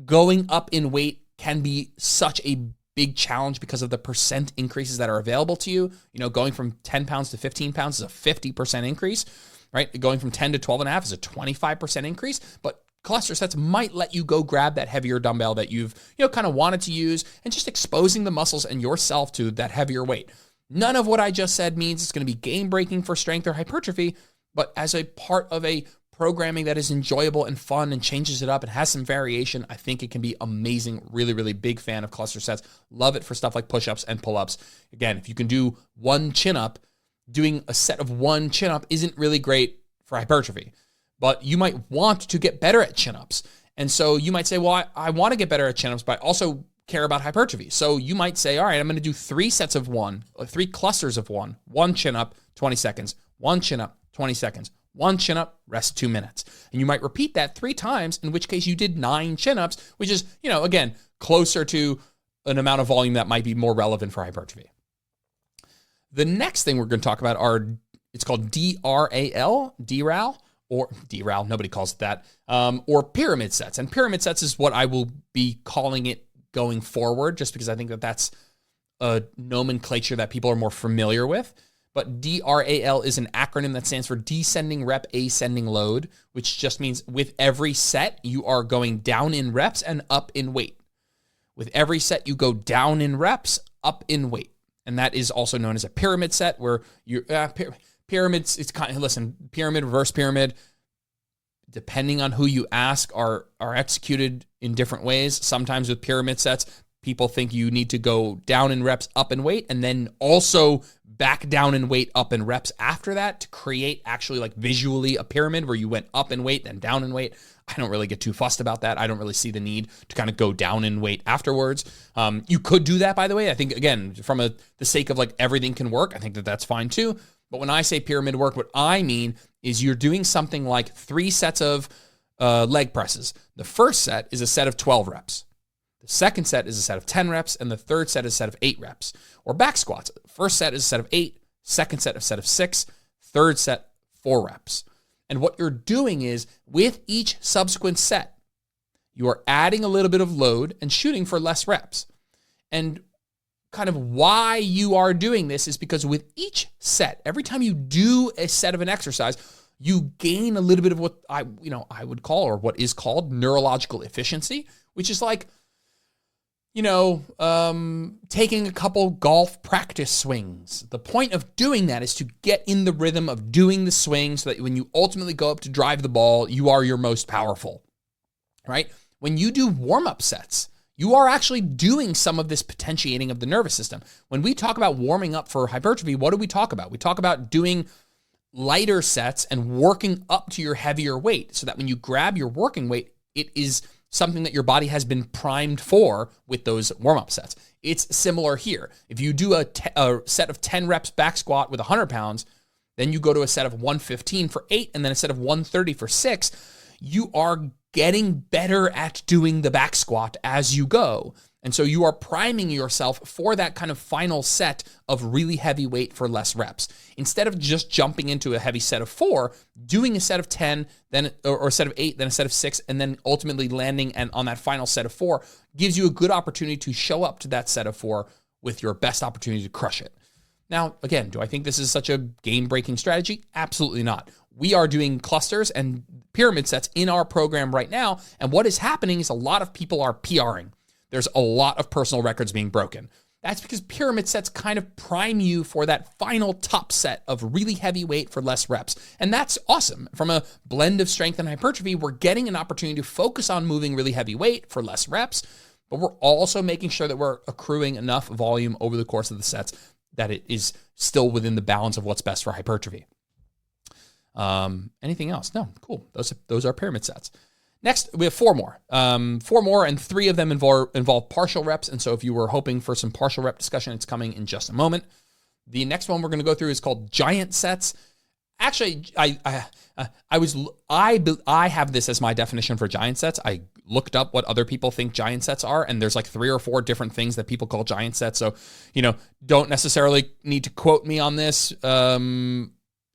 going up in weight can be such a big challenge because of the percent increases that are available to you. Going from 10 pounds to 15 pounds is a 50% increase, right? Going from 10 to 12.5 is a 25% increase, but cluster sets might let you go grab that heavier dumbbell that you've, kind of wanted to use, and just exposing the muscles and yourself to that heavier weight. None of what I just said means it's going to be game breaking for strength or hypertrophy, but as a part of a programming that is enjoyable and fun and changes it up and has some variation, I think it can be amazing. Really, really big fan of cluster sets. Love it for stuff like push-ups and pull-ups. Again, if you can do 1 chin-up, doing a set of 1 chin-up isn't really great for hypertrophy, but you might want to get better at chin-ups. And so you might say, well, I want to get better at chin-ups, but I also care about hypertrophy. So you might say, all right, I'm going to do 3 sets of 1, or 3 clusters of 1 chin-up, 20 seconds, 1 chin-up, 20 seconds, 1 chin-up, rest 2 minutes. And you might repeat that 3 times, in which case you did 9 chin-ups, which is, again, closer to an amount of volume that might be more relevant for hypertrophy. The next thing we're going to talk about it's called DRAL, or DRAL, nobody calls it that, or pyramid sets. And pyramid sets is what I will be calling it going forward, just because I think that that's a nomenclature that people are more familiar with. But DRAL is an acronym that stands for descending rep, ascending load, which just means with every set, you are going down in reps and up in weight. With every set, you go down in reps, up in weight. And that is also known as a pyramid set, where pyramids, it's kind of, pyramid, reverse pyramid, depending on who you ask, are executed in different ways. Sometimes with pyramid sets, people think you need to go down in reps, up in weight, and then also back down in weight, up in reps after that to create actually like visually a pyramid where you went up in weight, then down in weight. I don't really get too fussed about that. I don't really see the need to kind of go down in weight afterwards. You could do that, by the way. I think, again, from the sake of like everything can work, I think that that's fine too. But when I say pyramid work, what I mean is you're doing something like 3 sets of leg presses. The first set is a set of 12 reps. The second set is a set of 10 reps, and the third set is a set of 8 reps. Or back squats. First set is a set of 8, second set a set of 6, third set 4 reps. And what you're doing is, with each subsequent set, you are adding a little bit of load and shooting for less reps. And kind of why you are doing this is because with each set, every time you do a set of an exercise, you gain a little bit of what I would call, or what is called, neurological efficiency, which is like, taking a couple golf practice swings. The point of doing that is to get in the rhythm of doing the swing so that when you ultimately go up to drive the ball, you are your most powerful, right? When you do warm-up sets, you are actually doing some of this potentiating of the nervous system. When we talk about warming up for hypertrophy, what do we talk about? We talk about doing lighter sets and working up to your heavier weight so that when you grab your working weight, it is something that your body has been primed for with those warm-up sets. It's similar here. If you do a set of 10 reps back squat with 100 pounds, then you go to a set of 115 for 8, and then a set of 130 for 6, you are getting better at doing the back squat as you go. And so you are priming yourself for that kind of final set of really heavy weight for less reps. Instead of just jumping into a heavy set of 4, doing a set of 10, then or a set of 8, then a set of 6, and then ultimately landing on that final set of 4 gives you a good opportunity to show up to that set of 4 with your best opportunity to crush it. Now, again, do I think this is such a game-breaking strategy? Absolutely not. We are doing clusters and pyramid sets in our program right now, and what is happening is a lot of people are PRing. There's a lot of personal records being broken. That's because pyramid sets kind of prime you for that final top set of really heavy weight for less reps. And that's awesome. From a blend of strength and hypertrophy, we're getting an opportunity to focus on moving really heavy weight for less reps, but we're also making sure that we're accruing enough volume over the course of the sets that it is still within the balance of what's best for hypertrophy. Anything else? No, cool. Those are pyramid sets. Next, we have 4 more. 4 more, and 3 of them involve partial reps. And so if you were hoping for some partial rep discussion, it's coming in just a moment. The next one we're going to go through is called giant sets. Actually, I have this as my definition for giant sets. I looked up what other people think giant sets are, and there's like 3 or 4 different things that people call giant sets. So, don't necessarily need to quote me on this.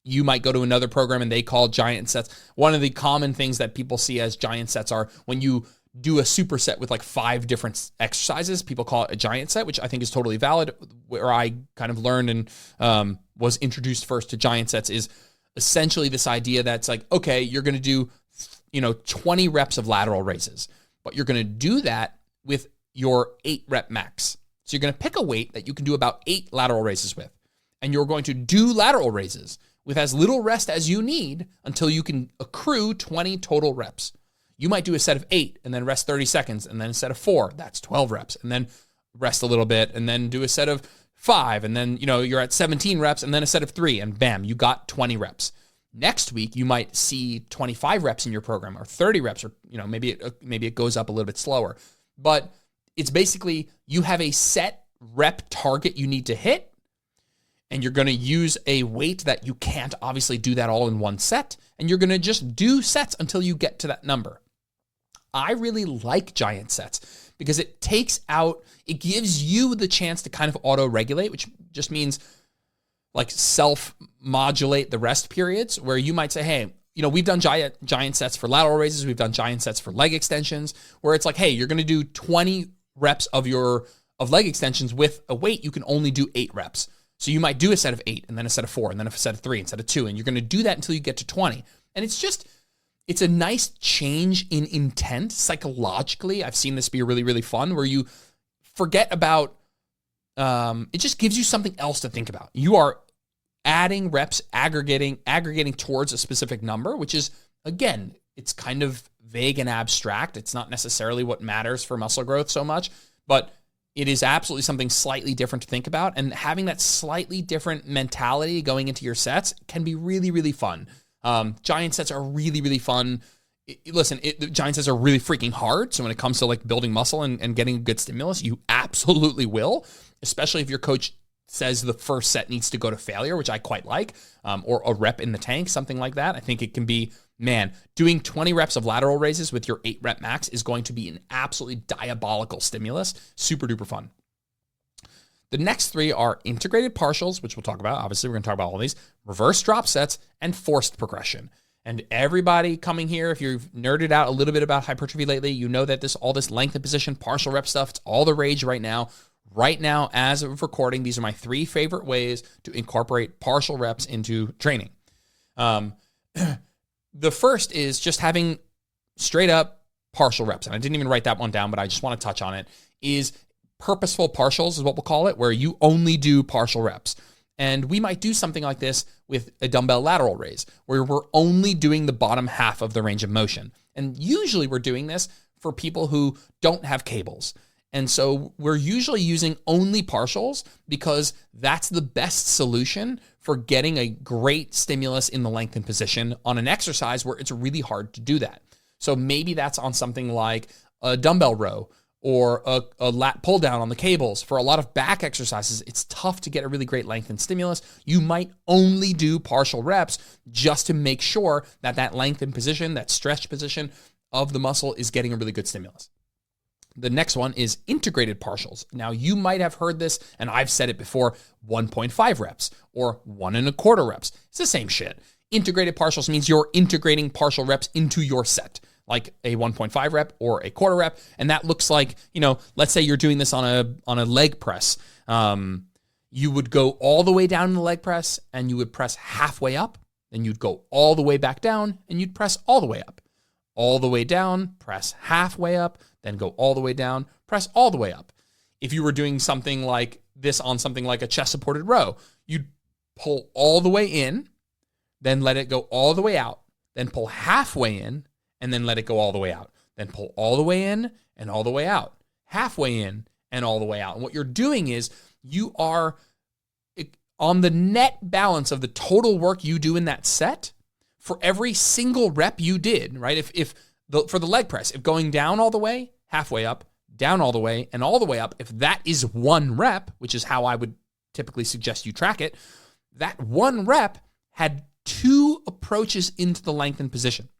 You might go to another program and they call giant sets. One of the common things that people see as giant sets are when you do a superset with like 5 different exercises, people call it a giant set, which I think is totally valid. Where I kind of learned and was introduced first to giant sets is essentially this idea that's like, okay, you're going to do 20 reps of lateral raises, but you're going to do that with your 8 rep max. So you're going to pick a weight that you can do about 8 lateral raises with, and you're going to do lateral raises with as little rest as you need until you can accrue 20 total reps. You might do a set of 8 and then rest 30 seconds, and then a set of 4, that's 12 reps, and then rest a little bit, and then do a set of 5, and then you're at 17 reps, and then a set of 3, and bam, you got 20 reps. Next week, you might see 25 reps in your program, or 30 reps, or maybe it goes up a little bit slower. But it's basically you have a set rep target you need to hit, and you're going to use a weight that you can't obviously do that all in one set, and you're going to just do sets until you get to that number. I really like giant sets because it gives you the chance to kind of auto-regulate, which just means like self-modulate the rest periods, where you might say, hey, we've done giant sets for lateral raises, we've done giant sets for leg extensions, where it's like, hey, you're going to do 20 reps of leg extensions with a weight, you can only do 8 reps. So you might do a set of 8 and then a set of 4 and then a set of 3 and a set of 2, and you're going to do that until you get to 20. And it's a nice change in intent psychologically. I've seen this be really, really fun, where you forget about, it just gives you something else to think about. You are adding reps, aggregating towards a specific number, which is, again, it's kind of vague and abstract. It's not necessarily what matters for muscle growth so much, but it is absolutely something slightly different to think about. And having that slightly different mentality going into your sets can be really, really fun. Giant sets are really, really fun. Giant sets are really freaking hard. So when it comes to like building muscle and getting a good stimulus, you absolutely will, especially if your coach says the first set needs to go to failure, which I quite like, or a rep in the tank, something like that. I think it can be, doing 20 reps of lateral raises with your 8 rep max is going to be an absolutely diabolical stimulus. Super duper fun. The next 3 are integrated partials, which we'll talk about. Obviously, we're going to talk about all these, reverse drop sets, and forced progression. And everybody coming here, if you've nerded out a little bit about hypertrophy lately, you know that all this length and position, partial rep stuff, it's all the rage right now. Right now, as of recording, these are my 3 favorite ways to incorporate partial reps into training. The first is just having straight up partial reps. And I didn't even write that one down, but I just want to touch on it. Is purposeful partials is what we'll call it, where you only do partial reps. And we might do something like this with a dumbbell lateral raise, where we're only doing the bottom half of the range of motion. And usually we're doing this for people who don't have cables. And so we're usually using only partials because that's the best solution for getting a great stimulus in the lengthened position on an exercise where it's really hard to do that. So maybe that's on something like a dumbbell row or a lat pull down on the cables. For a lot of back exercises, it's tough to get a really great lengthened stimulus. You might only do partial reps just to make sure that that lengthened position, that stretched position of the muscle is getting a really good stimulus. The next one is integrated partials. Now, you might have heard this, and I've said it before, 1.5 reps or 1.25 reps. It's the same shit. Integrated partials means you're integrating partial reps into your set, like a 1.5 rep or a quarter rep. And that looks like, let's say you're doing this on a leg press. You would go all the way down in the leg press and you would press halfway up. Then you'd go all the way back down and you'd press all the way up. All the way down, press halfway up, then go all the way down, press all the way up. If you were doing something like this on something like a chest-supported row, you'd pull all the way in, then let it go all the way out, then pull halfway in, and then let it go all the way out. Then pull all the way in and all the way out, halfway in and all the way out. And what you're doing is you are on the net balance of the total work you do in that set. For every single rep you did, right? For the leg press, if going down all the way, halfway up, down all the way, and all the way up, if that is 1 rep, which is how I would typically suggest you track it, that 1 rep had 2 approaches into the lengthened position,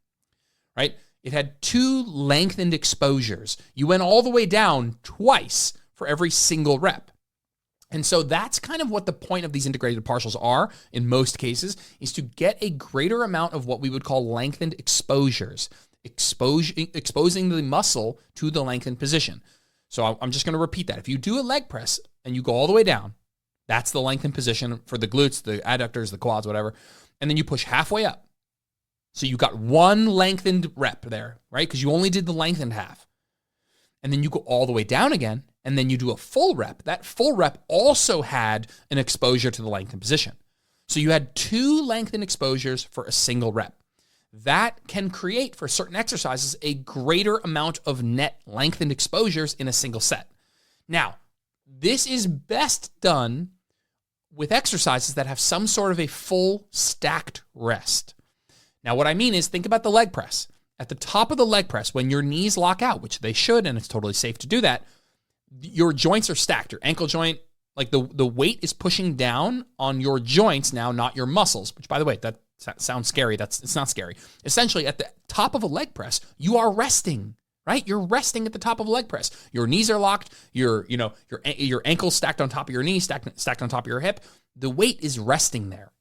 right? It had 2 lengthened exposures. You went all the way down twice for every single rep. And so that's kind of what the point of these integrated partials are in most cases, is to get a greater amount of what we would call lengthened exposures, exposing the muscle to the lengthened position. So I'm just going to repeat that. If you do a leg press and you go all the way down, that's the lengthened position for the glutes, the adductors, the quads, whatever. And then you push halfway up. So you got 1 lengthened rep there, right? Because you only did the lengthened half. And then you go all the way down again. And then you do a full rep. That full rep also had an exposure to the lengthened position. So you had 2 lengthened exposures for a single rep. That can create, for certain exercises, a greater amount of net lengthened exposures in a single set. Now, this is best done with exercises that have some sort of a full stacked rest. Now, what I mean is, think about the leg press. At the top of the leg press, when your knees lock out, which they should, and it's totally safe to do that, your joints are stacked. Your ankle joint Like the weight is pushing down on your joints now, not your muscles, which, by the way, that sounds scary. It's not scary. Essentially, at the top of a leg press, you are resting, right? You're resting at the top of a leg press. Your knees are locked. Your ankles stacked on top of your knee, stacked on top of your hip. The weight is resting there.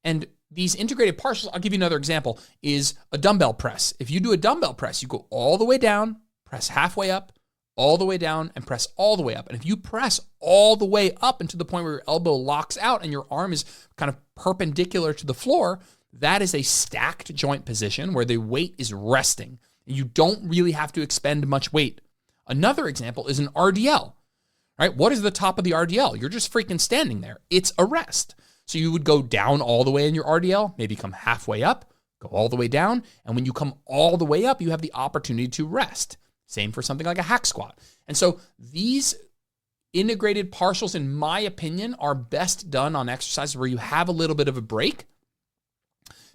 And these integrated partials, I'll give you another example, is a dumbbell press. If you do a dumbbell press, you go all the way down, press halfway up, all the way down, and press all the way up. And if you press all the way up into the point where your elbow locks out and your arm is kind of perpendicular to the floor, that is a stacked joint position where the weight is resting. You don't really have to expend much weight. Another example is an RDL, right? What is the top of the RDL? You're just freaking standing there. It's a rest. So you would go down all the way in your RDL, maybe come halfway up, go all the way down. And when you come all the way up, you have the opportunity to rest. Same for something like a hack squat. And so these integrated partials, in my opinion, are best done on exercises where you have a little bit of a break.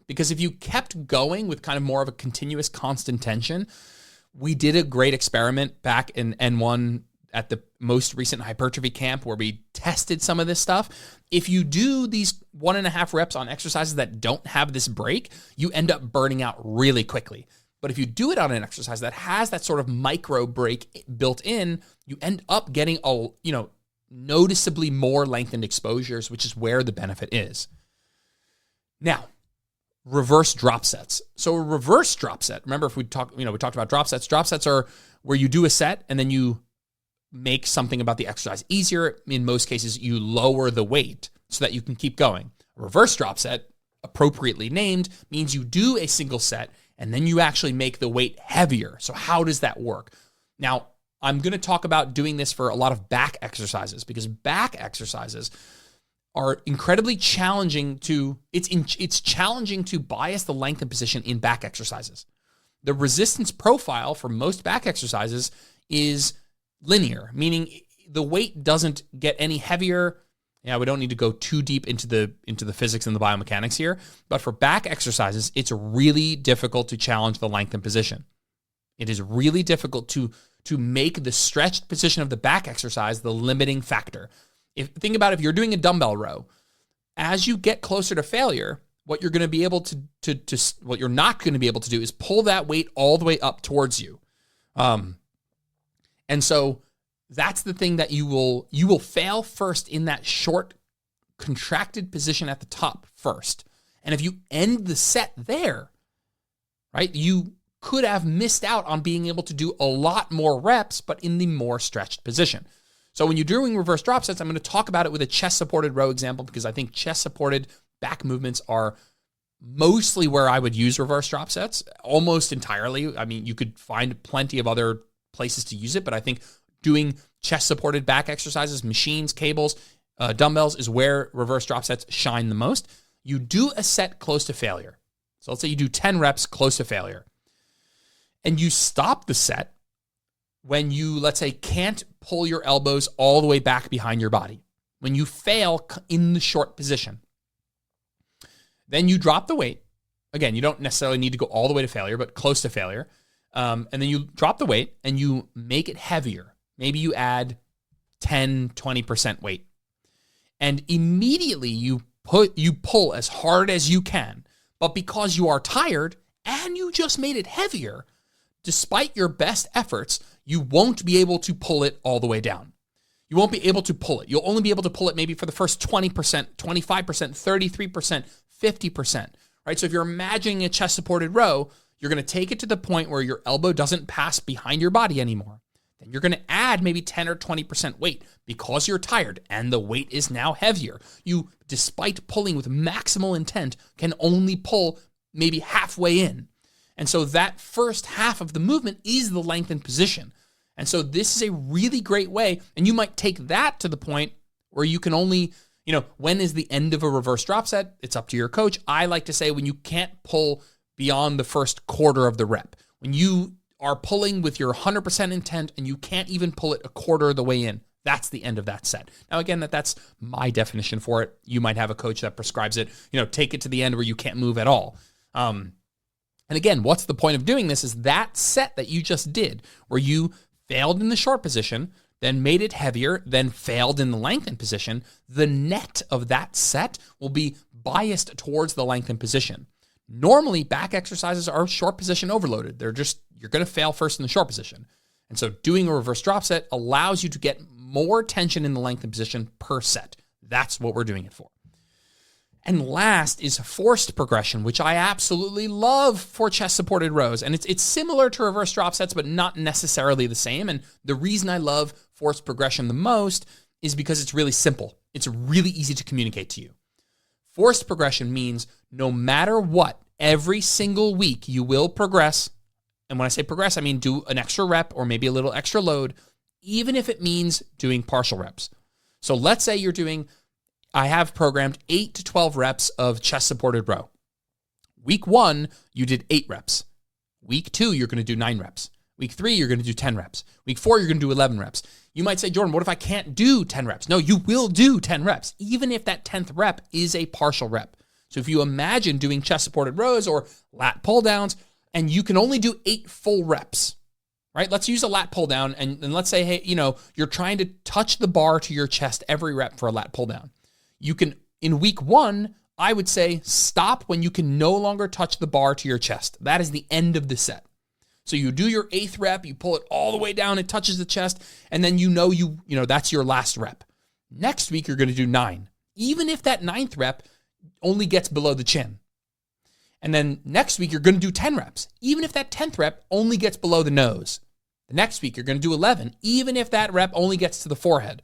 Because if you kept going with kind of more of a continuous constant tension, we did a great experiment back in N1 at the most recent hypertrophy camp where we tested some of this stuff. If you do these 1.5 reps on exercises that don't have this break, you end up burning out really quickly. But if you do it on an exercise that has that sort of micro break built in, you end up getting noticeably more lengthened exposures, which is where the benefit is. Now, reverse drop sets. So a reverse drop set, remember if we talked about drop sets. Drop sets are where you do a set and then you make something about the exercise easier. In most cases, you lower the weight so that you can keep going. A reverse drop set, appropriately named, means you do a single set and then you actually make the weight heavier. So how does that work? Now, I'm going to talk about doing this for a lot of back exercises because back exercises are incredibly challenging it's challenging to bias the length and position in back exercises. The resistance profile for most back exercises is linear, meaning the weight doesn't get any heavier. Yeah, we don't need to go too deep into the physics and the biomechanics here, but for back exercises, it's really difficult to challenge the length and position. It is really difficult to make the stretched position of the back exercise the limiting factor. Think about if you're doing a dumbbell row, as you get closer to failure, what you're going to be able to what you're not going to be able to do is pull that weight all the way up towards you. And so that's the thing that you will fail first in that short contracted position at the top first. And if you end the set there, right, you could have missed out on being able to do a lot more reps, but in the more stretched position. So when you're doing reverse drop sets, I'm going to talk about it with a chest-supported row example because I think chest-supported back movements are mostly where I would use reverse drop sets, almost entirely. I mean, you could find plenty of other places to use it, but I think doing chest-supported back exercises, machines, cables, dumbbells is where reverse drop sets shine the most. You do a set close to failure. So let's say you do 10 reps close to failure. And you stop the set when you, let's say, can't pull your elbows all the way back behind your body. When you fail in the short position. Then you drop the weight. Again, you don't necessarily need to go all the way to failure, but close to failure. And then you drop the weight and you make it heavier. Maybe you add 10, 20% weight. And immediately you pull as hard as you can. But because you are tired and you just made it heavier, despite your best efforts, you won't be able to pull it all the way down. You won't be able to pull it. You'll only be able to pull it maybe for the first 20%, 25%, 33%, 50%, right? So if you're imagining a chest-supported row, you're going to take it to the point where your elbow doesn't pass behind your body anymore. Then you're going to add maybe 10 or 20% weight because you're tired and the weight is now heavier. You, despite pulling with maximal intent, can only pull maybe halfway in. And so that first half of the movement is the lengthened position. And so this is a really great way, and you might take that to the point where you can only, when is the end of a reverse drop set? It's up to your coach. I like to say when you can't pull beyond the first quarter of the rep. When you are pulling with your 100% intent and you can't even pull it a quarter of the way in, that's the end of that set. Now, again, that's my definition for it. You might have a coach that prescribes it, take it to the end where you can't move at all. And again, what's the point of doing this is that set that you just did where you failed in the short position, then made it heavier, then failed in the lengthened position, the net of that set will be biased towards the lengthened position. Normally, back exercises are short position overloaded. You're going to fail first in the short position. And so doing a reverse drop set allows you to get more tension in the lengthened position per set. That's what we're doing it for. And last is forced progression, which I absolutely love for chest-supported rows. And it's similar to reverse drop sets, but not necessarily the same. And the reason I love forced progression the most is because it's really simple. It's really easy to communicate to you. Forced progression means no matter what, every single week you will progress. And when I say progress, I mean do an extra rep or maybe a little extra load, even if it means doing partial reps. So let's say I have programmed 8 to 12 reps of chest-supported row. Week 1, you did 8 reps. Week 2, you're going to do 9 reps. Week 3, you're going to do 10 reps. Week 4, you're going to do 11 reps. You might say, Jordan, what if I can't do 10 reps? No, you will do 10 reps, even if that 10th rep is a partial rep. So if you imagine doing chest-supported rows or lat pull-downs, and you can only do 8 full reps, right? Let's use a lat pull-down, and let's say, hey, you're trying to touch the bar to your chest every rep for a lat pull-down. You can, in week 1, I would say stop when you can no longer touch the bar to your chest. That is the end of the set. So you do your 8th rep, you pull it all the way down, it touches the chest, and then that's your last rep. Next week, you're going to do 9, even if that 9th rep only gets below the chin. And then next week, you're going to do 10 reps, even if that 10th rep only gets below the nose. The next week, you're going to do 11, even if that rep only gets to the forehead.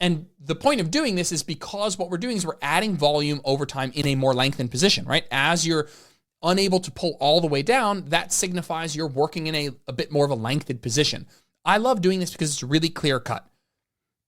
And the point of doing this is because what we're doing is we're adding volume over time in a more lengthened position, right? As you're unable to pull all the way down, that signifies you're working in a bit more of a lengthened position. I love doing this because it's really clear cut.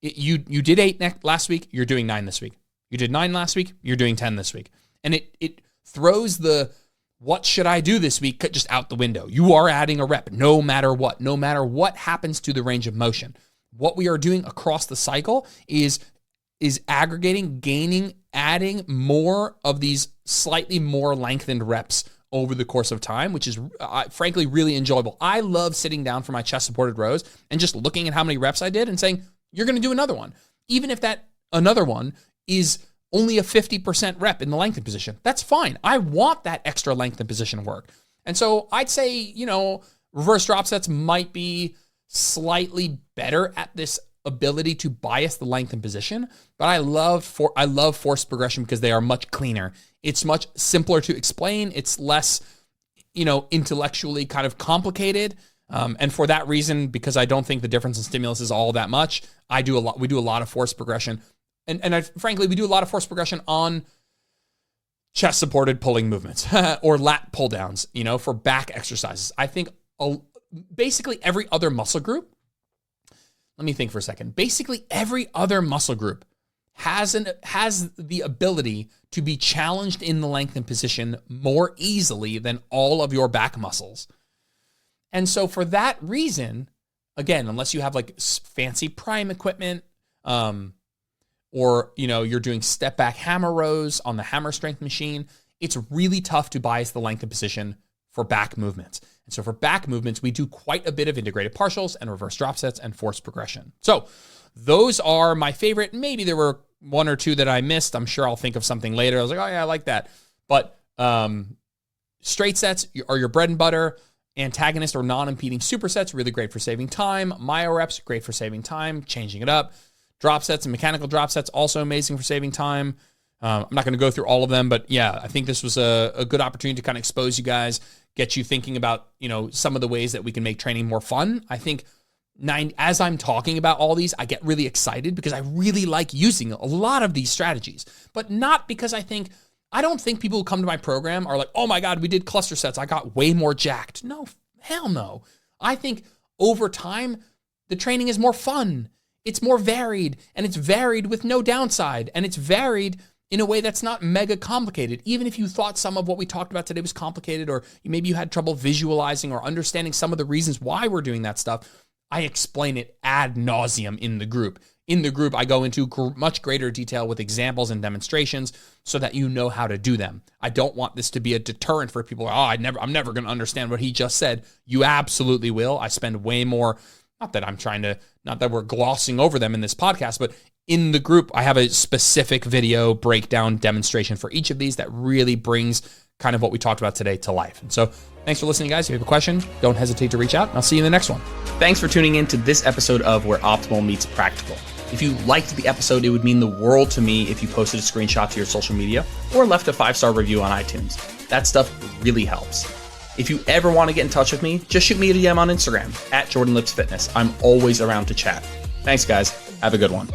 You did 8 last week, you're doing 9 this week. You did 9 last week, you're doing 10 this week. And it throws the what should I do this week just out the window. You are adding a rep no matter what happens to the range of motion. What we are doing across the cycle is aggregating, gaining, adding more of these slightly more lengthened reps over the course of time, which is frankly really enjoyable. I love sitting down for my chest-supported rows and just looking at how many reps I did and saying, you're going to do another one. Even if that another one is only a 50% rep in the lengthened position, that's fine. I want that extra lengthened position work. And so I'd say, reverse drop sets might be slightly better at this ability to bias the length and position, but I love forced progression because they are much cleaner. It's much simpler to explain. It's less, intellectually kind of complicated. And for that reason, because I don't think the difference in stimulus is all that much, we do a lot of forced progression. And frankly, we do a lot of forced progression on chest supported pulling movements or lat pull downs, for back exercises. I think basically every other muscle group, let me think for a second. Basically every other muscle group has the ability to be challenged in the lengthened position more easily than all of your back muscles. And so for that reason, again, unless you have like fancy prime equipment, or you're doing step back hammer rows on the hammer strength machine, it's really tough to bias the lengthened position for back movements. And so for back movements, we do quite a bit of integrated partials and reverse drop sets and forced progression. So those are my favorite. Maybe there were one or two that I missed. I'm sure I'll think of something later. I was like, oh yeah, I like that. But straight sets are your bread and butter. Antagonist or non-impeding supersets, really great for saving time. Myo reps, great for saving time, changing it up. Drop sets and mechanical drop sets, also amazing for saving time. I'm not going to go through all of them, but yeah, I think this was a good opportunity to kind of expose you guys, get you thinking about, some of the ways that we can make training more fun. I think as I'm talking about all these, I get really excited because I really like using a lot of these strategies, but not because I don't think people who come to my program are like, oh my God, we did cluster sets, I got way more jacked. No, hell no. I think over time, the training is more fun. It's more varied, and it's varied with no downside, and it's varied in a way that's not mega complicated. Even if you thought some of what we talked about today was complicated, or maybe you had trouble visualizing or understanding some of the reasons why we're doing that stuff, I explain it ad nauseum in the group. In the group, I go into much greater detail with examples and demonstrations so that you know how to do them. I don't want this to be a deterrent for people. I'm never going to understand what he just said. You absolutely will. I spend way more, not that we're glossing over them in this podcast, but in the group, I have a specific video breakdown demonstration for each of these that really brings kind of what we talked about today to life. And so thanks for listening, guys. If you have a question, don't hesitate to reach out, and I'll see you in the next one. Thanks for tuning in to this episode of Where Optimal Meets Practical. If you liked the episode, it would mean the world to me if you posted a screenshot to your social media or left a 5-star review on iTunes. That stuff really helps. If you ever want to get in touch with me, just shoot me a DM on Instagram @JordanLipsFitness. I'm always around to chat. Thanks, guys. Have a good one.